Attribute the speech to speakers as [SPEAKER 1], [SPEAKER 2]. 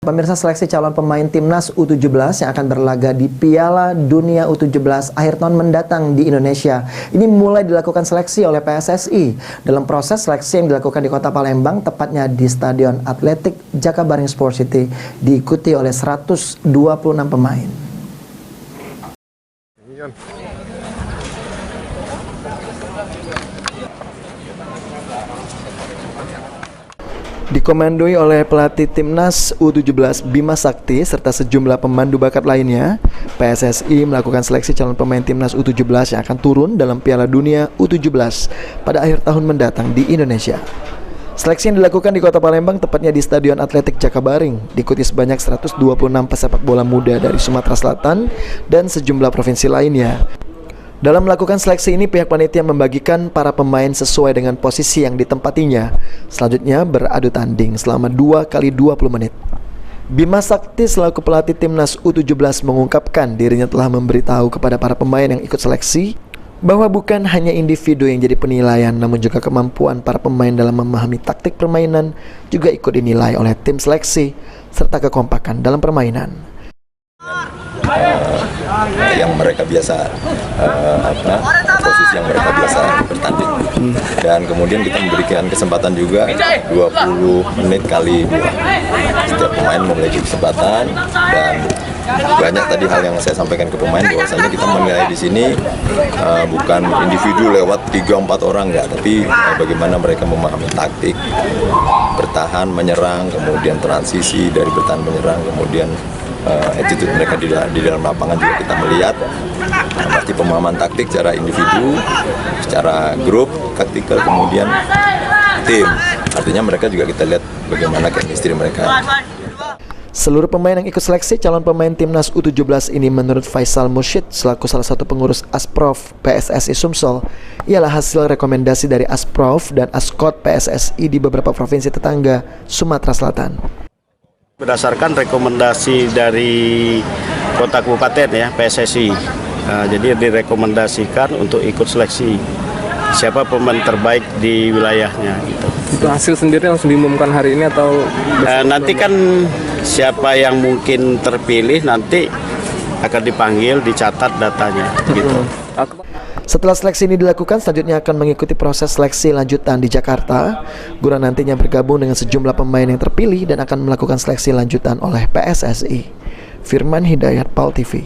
[SPEAKER 1] Pemirsa, seleksi calon pemain timnas U17 yang akan berlaga di Piala Dunia U17 akhir tahun mendatang di Indonesia. Ini mulai dilakukan seleksi oleh PSSI. Dalam proses seleksi yang dilakukan di Kota Palembang, tepatnya di Stadion Atletik Jakabaring Sport City, diikuti oleh 126 pemain. Dikomandoi oleh pelatih timnas U17 Bima Sakti serta sejumlah pemandu bakat lainnya, PSSI melakukan seleksi calon pemain timnas U17 yang akan turun dalam Piala Dunia U17 pada akhir tahun mendatang di Indonesia. Seleksi yang dilakukan di Kota Palembang, tepatnya di Stadion Atletik Jakabaring, diikuti sebanyak 126 pesepak bola muda dari Sumatera Selatan dan sejumlah provinsi lainnya. Dalam melakukan seleksi ini, pihak panitia membagikan para pemain sesuai dengan posisi yang ditempatinya. Selanjutnya beradu tanding selama 2 kali 20 menit. Bima Sakti selaku pelatih timnas U17 mengungkapkan dirinya telah memberitahu kepada para pemain yang ikut seleksi bahwa bukan hanya individu yang jadi penilaian, namun juga kemampuan para pemain dalam memahami taktik permainan juga ikut dinilai oleh tim seleksi, serta kekompakan dalam permainan.
[SPEAKER 2] Yang mereka biasa posisi yang mereka biasa bertanding, dan kemudian kita memberikan kesempatan juga 20 menit kali 2. Setiap pemain memiliki kesempatan, dan banyak tadi hal yang saya sampaikan ke pemain bahwasanya kita menilai di sini bukan individu lewat 3-4 orang, enggak, tapi bagaimana mereka memahami taktik bertahan menyerang, kemudian transisi dari bertahan menyerang, kemudian attitude mereka di dalam lapangan juga kita melihat. Pasti pemahaman taktik secara individu, secara grup, taktikal, kemudian tim. Artinya mereka juga kita lihat bagaimana chemistry mereka.
[SPEAKER 1] Seluruh pemain yang ikut seleksi calon pemain timnas U17 ini menurut Faisal Mushid selaku salah satu pengurus Asprof PSSI Sumsel ialah hasil rekomendasi dari Asprof dan Askot PSSI di beberapa provinsi tetangga Sumatera Selatan.
[SPEAKER 3] Berdasarkan rekomendasi dari kota kabupaten ya PSSI, jadi direkomendasikan untuk ikut seleksi siapa pemain terbaik di wilayahnya. Gitu.
[SPEAKER 4] Itu hasil sendiri langsung diumumkan hari ini atau?
[SPEAKER 3] Nanti kan siapa yang mungkin terpilih nanti akan dipanggil, dicatat datanya. Gitu.
[SPEAKER 1] Setelah seleksi ini dilakukan, selanjutnya akan mengikuti proses seleksi lanjutan di Jakarta, guna nantinya bergabung dengan sejumlah pemain yang terpilih dan akan melakukan seleksi lanjutan oleh PSSI. Firman Hidayat, PAL TV.